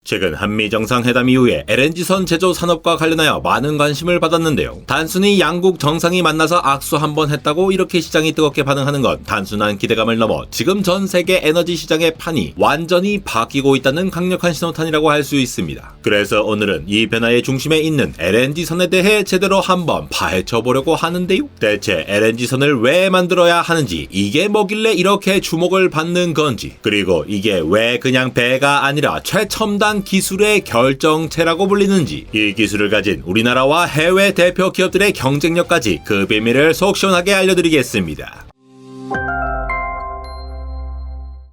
최근 한미 정상회담 이후에 LNG선 제조 산업과 관련하여 많은 관심을 받았는데요. 단순히 양국 정상이 만나서 악수 한번 했다고 이렇게 시장이 뜨겁게 반응하는 건 단순한 기대감을 넘어 지금 전 세계 에너지 시장의 판이 완전히 바뀌고 있다는 강력한 신호탄이라고 할 수 있습니다. 그래서 오늘은 이 변화의 중심에 있는 LNG선에 대해 제대로 한번 파헤쳐 보려고 하는데요. 대체 LNG선을 왜 만들어야 하는지, 이게 뭐길래 이렇게 주목을 받는 건지, 그리고 이게 왜 그냥 배가 아니라 최첨단 기술의 결정체라고 불리는지, 이 기술을 가진 우리나라와 해외 대표 기업들의 경쟁력까지 그 비밀을 속 시원하게 알려드리겠습니다.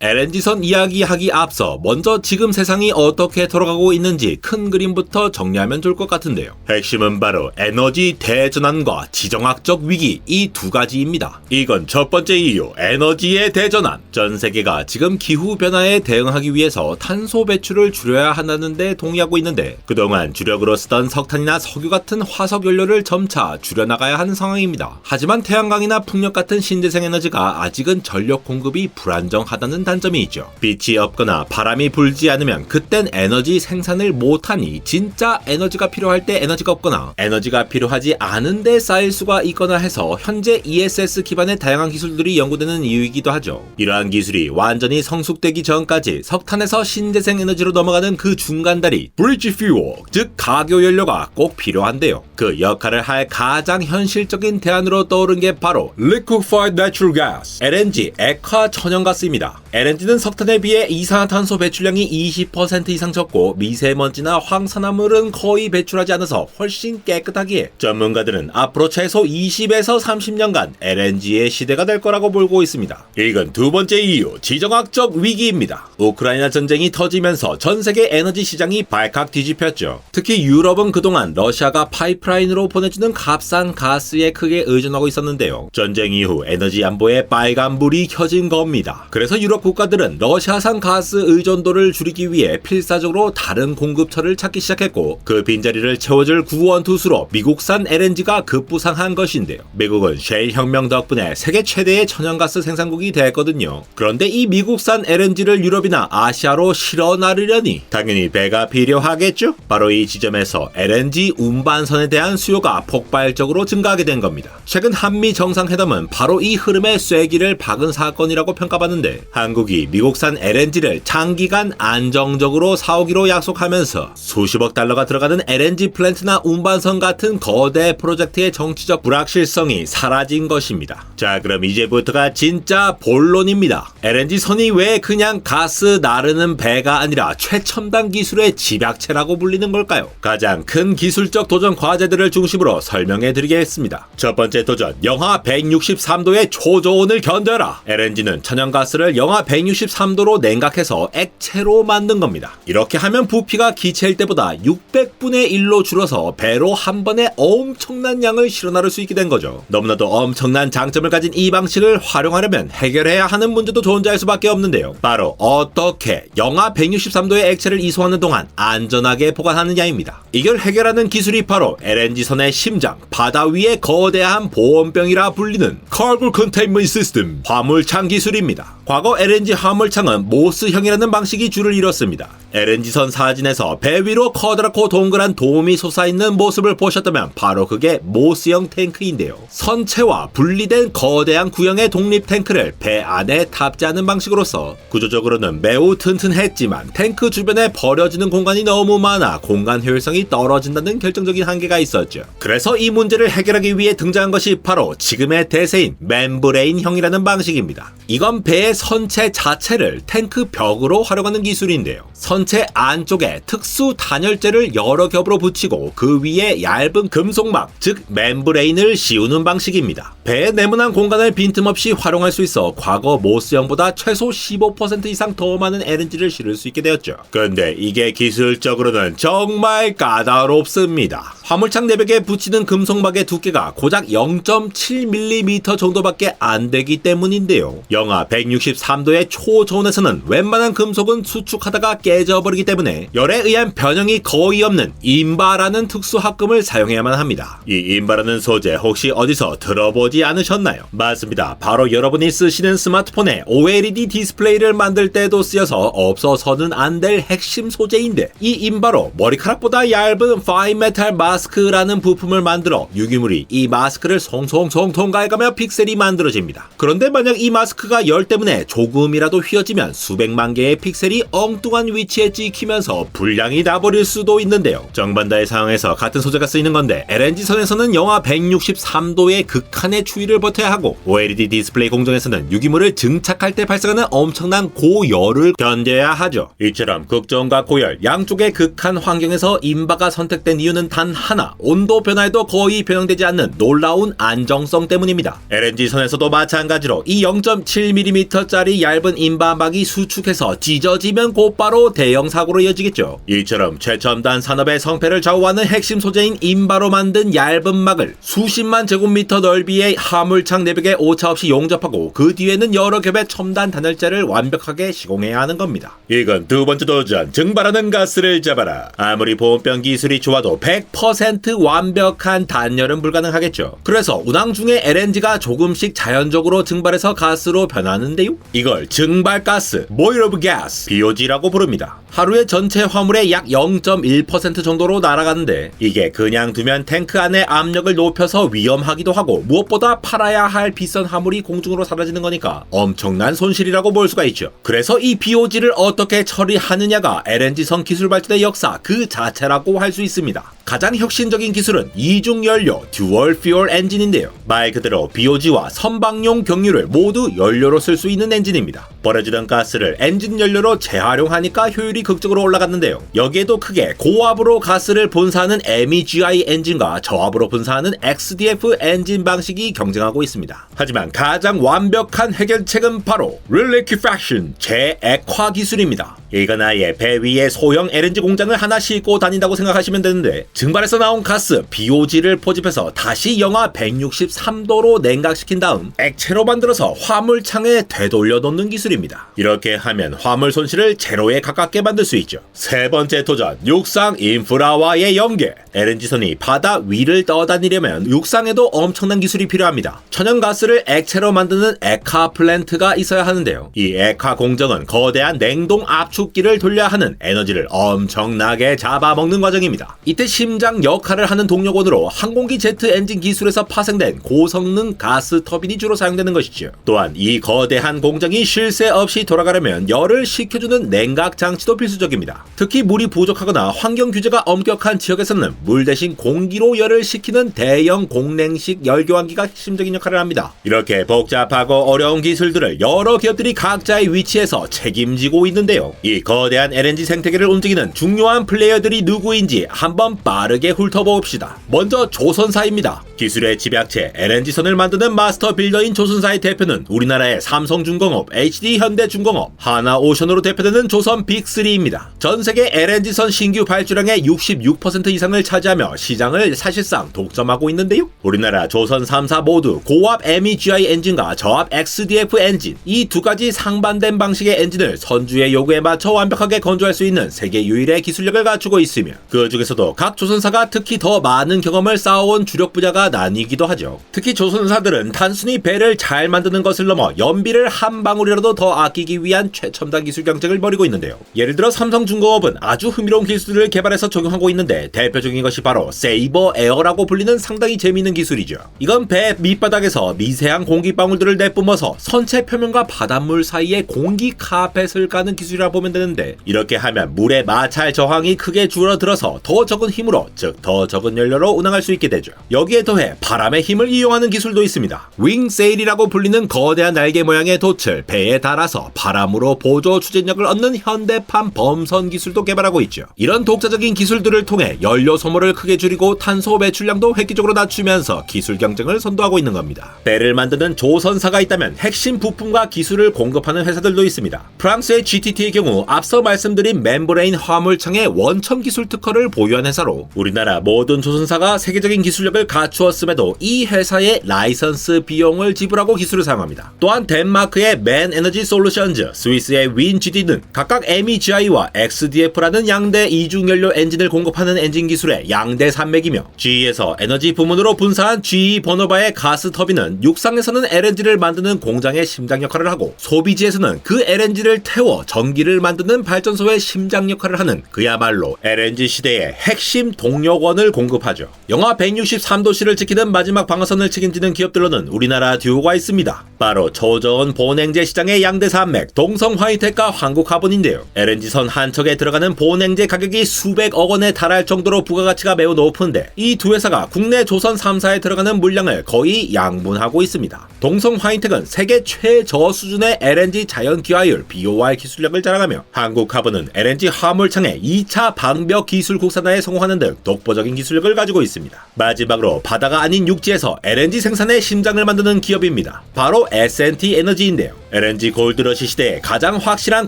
LNG선 이야기하기 앞서 먼저 지금 세상이 어떻게 돌아가고 있는지 큰 그림부터 정리하면 좋을 것 같은데요. 핵심은 바로 에너지 대전환과 지정학적 위기, 이 두 가지입니다. 이건 첫 번째 이유, 에너지의 대전환. 전 세계가 지금 기후변화에 대응하기 위해서 탄소 배출을 줄여야 한다는 데 동의하고 있는데, 그동안 주력으로 쓰던 석탄이나 석유 같은 화석 연료를 점차 줄여나가야 하는 상황입니다. 하지만 태양광이나 풍력 같은 신재생 에너지가 아직은 전력 공급이 불안정하다는 단점이 있죠. 빛이 없거나 바람이 불지 않으면 그땐 에너지 생산을 못하니 진짜 에너지가 필요할 때 에너지가 없거나 에너지가 필요하지 않은데 쌓일 수가 있거나 해서 현재 ESS 기반의 다양한 기술들이 연구되는 이유이기도 하죠. 이러한 기술이 완전히 성숙되기 전까지 석탄에서 신재생 에너지로 넘어가는 그 중간다리 브리지 퓨어, 즉 가교 연료가 꼭 필요한데요. 그 역할을 할 가장 현실적인 대안으로 떠오른 게 바로 Liquefied Natural Gas, LNG, 액화 천연가스입니다. LNG는 석탄에 비해 이산화탄소 배출량이 20% 이상 적고 미세먼지나 황산화물은 거의 배출하지 않아서 훨씬 깨끗하기에 전문가들은 앞으로 최소 20에서 30년간 LNG의 시대가 될 거라고 보고 있습니다. 이건 두 번째 이유, 지정학적 위기입니다. 우크라이나 전쟁이 터지면서 전 세계 에너지 시장이 발칵 뒤집혔죠. 특히 유럽은 그동안 러시아가 파이프라인으로 보내주는 값싼 가스에 크게 의존하고 있었는데요. 전쟁 이후 에너지 안보에 빨간불이 켜진 겁니다. 그래서 유럽 국가들은 러시아산 가스 의존도를 줄이기 위해 필사적으로 다른 공급처를 찾기 시작했고, 그 빈자리를 채워줄 구원투수로 미국산 LNG가 급부상한 것인데요. 미국은 셰일 혁명 덕분에 세계 최대의 천연가스 생산국이 됐거든요. 그런데 이 미국산 LNG를 유럽이나 아시아로 실어 나르려니 당연히 배가 필요하겠죠? 바로 이 지점에서 LNG 운반선에 대한 수요가 폭발적으로 증가하게 된 겁니다. 최근 한미 정상회담은 바로 이 흐름에 쐐기를 박은 사건이라고 평가받는데, 한국이 미국산 LNG를 장기간 안정적으로 사오기로 약속하면서 수십억 달러가 들어가는 LNG 플랜트나 운반선 같은 거대 프로젝트의 정치적 불확실성이 사라진 것입니다. 자, 그럼 이제부터가 진짜 본론입니다. LNG 선이 왜 그냥 가스 나르는 배가 아니라 최첨단 기술의 집약체라고 불리는 걸까요? 가장 큰 기술적 도전 과제들을 중심으로 설명해 드리겠습니다. 첫 번째 도전, 영하 163도의 초저온을 견뎌라. LNG는 천연가스를 영하 163도로 냉각해서 액체로 만든 겁니다. 이렇게 하면 부피가 기체일 때보다 600분의 1로 줄어서 배로 한 번에 엄청난 양을 실어 나를 수 있게 된 거죠. 너무나도 엄청난 장점을 가진 이 방식을 활용하려면 해결해야 하는 문제도 존재할 수밖에 없는데요. 바로 어떻게 영하 163도의 액체를 이송하는 동안 안전하게 보관하느냐입니다. 이걸 해결하는 기술이 바로 LNG선의 심장, 바다 위의 거대한 보온병이라 불리는 Cargo Containment System, 화물창 기술입니다. 과거 LNG 화물창은 모스형이라는 방식이 줄을 이뤘습니다. LNG선 사진에서 배 위로 커다랗고 동그란 돔이 솟아있는 모습을 보셨다면 바로 그게 모스형 탱크인데요. 선체와 분리된 거대한 구형의 독립 탱크를 배 안에 탑재하는 방식으로서 구조적으로는 매우 튼튼했지만 탱크 주변에 버려지는 공간이 너무 많아 공간 효율성이 떨어진다는 결정적인 한계가 있었죠. 그래서 이 문제를 해결하기 위해 등장한 것이 바로 지금의 대세인 멤브레인형이라는 방식입니다. 이건 배의 선체 자체를 탱크 벽으로 활용하는 기술인데요. 선체 안쪽에 특수 단열재를 여러 겹으로 붙이고 그 위에 얇은 금속막, 즉 멤브레인을 씌우는 방식입니다. 배의 네모난 공간을 빈틈없이 활용할 수 있어 과거 모스형보다 최소 15% 이상 더 많은 LNG를 실을 수 있게 되었죠. 근데 이게 기술적으로는 정말 까다롭습니다. 화물창 내벽에 붙이는 금속막의 두께가 고작 0.7mm 정도밖에 안 되기 때문인데요. 영하 163도의 초저온에서는 웬만한 금속은 수축하다가 깨져버리기 때문에 열에 의한 변형이 거의 없는 인바라는 특수 합금을 사용해야만 합니다. 이 인바라는 소재 혹시 어디서 들어보지 않으셨나요? 맞습니다. 바로 여러분이 쓰시는 스마트폰에 OLED 디스플레이를 만들 때도 쓰여서 없어서는 안 될 핵심 소재인데, 이 인바로 머리카락보다 얇은 파인 메탈 마스크라는 부품을 만들어 유기물이 이 마스크를 송송송 통과해가며 픽셀이 만들어집니다. 그런데 만약 이 마스크가 열 때문에 조금이라도 휘어지면 수백만 개의 픽셀이 엉뚱한 위치에 찍히면서 불량이 나버릴 수도 있는데요. 정반대의 상황에서 같은 소재가 쓰이는 건데, LNG선에서는 영하 163도의 극한의 추위를 버텨야 하고, OLED 디스플레이 공정에서는 유기물을 증착할 때 발생하는 엄청난 고열을 견뎌야 하죠. 이처럼 극저온과 고열 양쪽의 극한 환경에서 인바가 선택된 이유는 단 하나, 온도 변화에도 거의 변형되지 않는 놀라운 안정성 때문입니다. LNG선에서도 마찬가지로 이 0.7mm짜리 얇은 인바막이 수축해서 찢어지면 곧바로 대형 사고로 이어지겠죠. 이처럼 최첨단 산업의 성패를 좌우하는 핵심 소재인 인바로 만든 얇은 막을 수십만 제곱미터 넓이의 화물창 내벽에 오차없이 용접하고, 그 뒤에는 여러 겹의 첨단 단열재를 완벽하게 시공해야 하는 겁니다. 이건 두 번째 도전, 증발하는 가스를 잡아라. 아무리 보온병 기술이 좋아도 100% 완벽한 단열은 불가능하겠죠. 그래서 운항 중에 LNG가 조금씩 자연적으로 증발해서 가스로 변하는데요. 이걸 증발가스, Boil of Gas, BOG라고 부릅니다. 하루에 전체 화물의 약 0.1% 정도로 날아가는데, 이게 그냥 두면 탱크 안의 압력을 높여서 위험하기도 하고, 무엇보다 팔아야 할 비싼 화물이 공중으로 사라지는 거니까 엄청난 손실이라고 볼 수가 있죠. 그래서 이 BOG를 어떻게 처리하느냐가 LNG선 기술 발전의 역사 그 자체라고 할 수 있습니다. 가장 혁신적인 기술은 이중연료 듀얼 퓨얼 엔진인데요. 말 그대로 BOG와 선박용 경유를 모두 연료로 쓸 수 있는 엔진입니다. 버려지던 가스를 엔진 연료로 재활용하니까 효율이 극적으로 올라갔는데요. 여기에도 크게 고압으로 가스를 분사하는 MEGI 엔진과 저압으로 분사하는 XDF 엔진 방식이 경쟁하고 있습니다. 하지만 가장 완벽한 해결책은 바로 reliquefaction, 재액화 기술입니다. 이건 아예 배 위에 소형 LNG 공장을 하나 싣고 다닌다고 생각하시면 되는데, 증발해서 나온 가스 BOG를 포집해서 다시 영하 163도로 냉각시킨 다음 액체로 만들어서 화물창에 되돌려 놓는 기술입니다. 이렇게 하면 화물 손실을 제로에 가깝게 만들 수 있죠. 세 번째 도전, 육상 인프라와의 연계. LNG선이 바다 위를 떠다니려면 육상에도 엄청난 기술이 필요합니다. 천연가스를 액체로 만드는 액화 플랜트가 있어야 하는데요. 이 액화 공정은 거대한 냉동 압축기를 돌려야 하는 에너지를 엄청나게 잡아먹는 과정입니다. 이때 심장 역할을 하는 동력원으로 항공기 제트 엔진 기술에서 파생된 고성능 가스 터빈이 주로 사용되는 것이죠. 또한 이 거대한 공정이 쉴 새 없이 돌아가려면 열을 식혀주는 냉각 장치도 필수적입니다. 특히 물이 부족하거나 환경 규제가 엄격한 지역에서는 물 대신 공기로 열을 식히는 대형 공냉식 열교환기가 핵심적인 역할을 합니다. 이렇게 복잡하고 어려운 기술들을 여러 기업들이 각자의 위치에서 책임지고 있는데요. 이 거대한 LNG 생태계를 움직이는 중요한 플레이어들이 누구인지 한번 빠르게 훑어봅시다. 먼저 조선사입니다. 기술의 집약체 LNG선을 만드는 마스터 빌더인 조선사의 대표는 우리나라의 삼성중공업, HD현대중공업, 하나오션으로 대표되는 조선 빅3입니다. 전세계 LNG선 신규 발주량의 66% 이상을 차지하며 시장을 사실상 독점하고 있는데요. 우리나라 조선 3사 모두 고압 MEGI 엔진과 저압 XDF 엔진, 이 두 가지 상반된 방식의 엔진을 선주의 요구에 맞춰 완벽하게 건조할 수 있는 세계 유일의 기술력을 갖추고 있으며, 그 중에서도 각 조선사가 특히 더 많은 경험을 쌓아온 주력 분야가 나뉘기도 하죠. 특히 조선사들은 단순히 배를 잘 만드는 것을 넘어 연비를 한 방울이라도 더 아끼기 위한 최첨단 기술 경쟁을 벌이고 있는데요. 예를 들어 삼성중공업은 아주 흥미로운 기술을 개발해서 적용하고 있는데, 대표적인 것이 바로 세이버 에어라고 불리는 상당히 재미있는 기술이죠. 이건 배 밑바닥에서 미세한 공기방울들을 내뿜어서 선체 표면과 바닷물 사이에 공기 카펫을 까는 기술이라 보면 되는데, 이렇게 하면 물의 마찰 저항이 크게 줄어들어서 더 적은 힘으로, 즉 더 적은 연료로 운항할 수 있게 되죠. 여기에 더해 후에 바람의 힘을 이용하는 기술도 있습니다. 윙세일이라고 불리는 거대한 날개 모양의 돛을 배에 달아서 바람으로 보조 추진력을 얻는 현대판 범선 기술도 개발하고 있죠. 이런 독자적인 기술들을 통해 연료 소모를 크게 줄이고 탄소 배출량도 획기적으로 낮추면서 기술 경쟁을 선도하고 있는 겁니다. 배를 만드는 조선사가 있다면 핵심 부품과 기술을 공급하는 회사들도 있습니다. 프랑스의 GTT의 경우 앞서 말씀드린 멤브레인 화물창의 원천 기술 특허를 보유한 회사로 우리나라 모든 조선사가 세계적인 기술력을 갖추었음에도 이 회사의 라이선스 비용을 지불하고 기술을 사용합니다. 또한 덴마크의 맨 에너지 솔루션즈, 스위스의 윈GD는 각각 MEGI와 XDF라는 양대 이중연료 엔진을 공급하는 엔진 기술의 양대 산맥이며 GE에서 에너지 부문으로 분사한 GE 버너바의 가스 터빈은 육상에서는 LNG를 만드는 공장의 심장 역할을 하고 소비지에서는 그 LNG를 태워 전기를 만드는 발전소의 심장 역할을 하는 그야말로 LNG 시대의 핵심 동력원을 공급하죠. 영하 163도씨를 지키는 마지막 방어선을 책임지는 기업들로는 우리나라 듀오가 있습니다. 바로 초저온 본행제 시장의 양대 산맥 동성 화이텍과 한국화분인데요. LNG선 한 척에 들어가는 본행제 가격이 수백억 원에 달할 정도로 부가가치가 매우 높은데 이 두 회사가 국내 조선 3사에 들어가는 물량을 거의 양분하고 있습니다. 동성 화이텍은 세계 최저 수준의 LNG 자연 기화율 BOR 기술력을 자랑하며 한국화분은 LNG 화물창의 2차 방벽 기술 국산화에 성공하는 등 독보적인 기술력을 가지고 있습니다. 마지막으로 바다가 아닌 육지에서 LNG 생산의 심장을 만드는 기업입니다. 바로 S&T 에너지인데요. LNG 골드러시 시대에 가장 확실한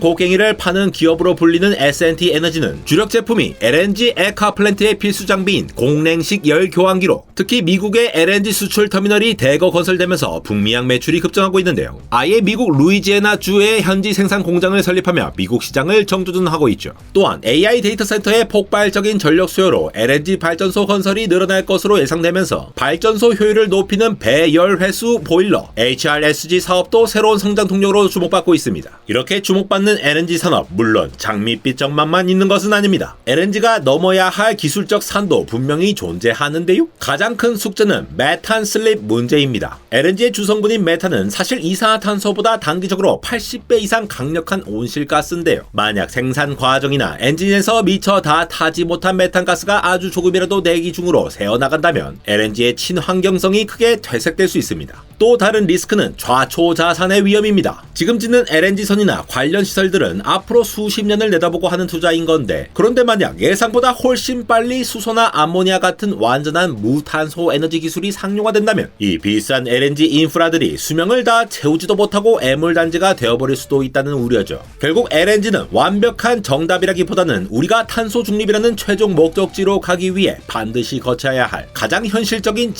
곡괭이를 파는 기업으로 불리는 S&T 에너지는 주력 제품이 LNG 액화 플랜트의 필수 장비인 공랭식 열 교환기로 특히 미국의 LNG 수출 터미널이 대거 건설되면서 북미양 매출이 급증하고 있는데요. 아예 미국 루이지애나 주에 현지 생산 공장을 설립하며 미국 시장을 정주둔하고 있죠. 또한 AI 데이터 센터의 폭발적인 전력 수요로 LNG 발전소 건설이 늘어날 것으로 예상되면서 발전소 효율을 높이는 배열 회수 보일러 HRSG 사업도 새로운 성장 동력으로 주목받고 있습니다. 이렇게 주목받는 LNG 산업, 물론 장밋빛적만만 있는 것은 아닙니다. LNG가 넘어야 할 기술적 산도 분명히 존재하는데요. 가장 큰 숙제는 메탄 슬립 문제입니다. LNG의 주성분인 메탄은 사실 이산화탄소보다 단기적으로 80배 이상 강력한 온실가스인데요. 만약 생산 과정이나 엔진에서 미처 다 타지 못한 메탄가스가 아주 조금이라도 대기 중으로 새어나간다면 LNG의 친환경성이 크게 퇴색될 수 있습니다. 또 다른 리스크는 좌초자산의 위험입니다. 지금 짓는 LNG선이나 관련 시설들은 앞으로 수십 년을 내다보고 하는 투자인 건데, 그런데 만약 예상보다 훨씬 빨리 수소나 암모니아 같은 완전한 무탄소 에너지 기술이 상용화된다면 이 비싼 LNG 인프라들이 수명을 다 채우지도 못하고 애물단지가 되어버릴 수도 있다는 우려죠. 결국 LNG는 완벽한 정답이라기보다는 우리가 탄소 중립이라는 최종 목적지로 가기 위해 반드시 거쳐야 할 가장 현실적인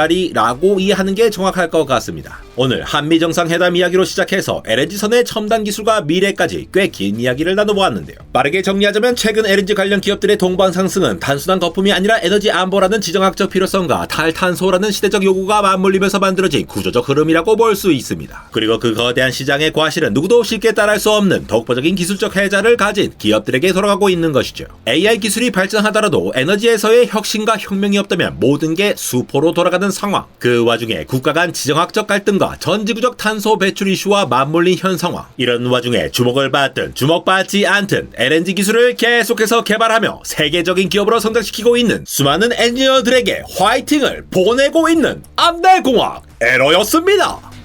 징검다리라고 이해하는 게 정확할 것 같습니다. 오늘 한미정상회담 이야기로 시작해서 LNG선의 첨단 기술과 미래까지 꽤 긴 이야기를 나눠보았는데요. 빠르게 정리하자면 최근 LNG 관련 기업들의 동반 상승은 단순한 거품이 아니라 에너지 안보라는 지정학적 필요성과 탈탄소라는 시대적 요구가 맞물리면서 만들어진 구조적 흐름이라고 볼 수 있습니다. 그리고 그 거대한 시장의 과실은 누구도 쉽게 따라할 수 없는 독보적인 기술적 혜자를 가진 기업들에게 돌아가고 있는 것이죠. AI 기술이 발전하더라도 에너지에서의 혁신과 혁명이 없다면 모든 게 수포로 돌아가는 상황. 그 와중에 국가 간 지정학적 갈등과 전지구적 탄소 배출 이슈와 맞물린 현 상황. 이런 와중에 주목을 받든 주목받지 않든 LNG 기술을 계속해서 개발하며 세계적인 기업으로 성장시키고 있는 수많은 엔지니어들에게 화이팅을 보내고 있는 안달공학 에러였습니다.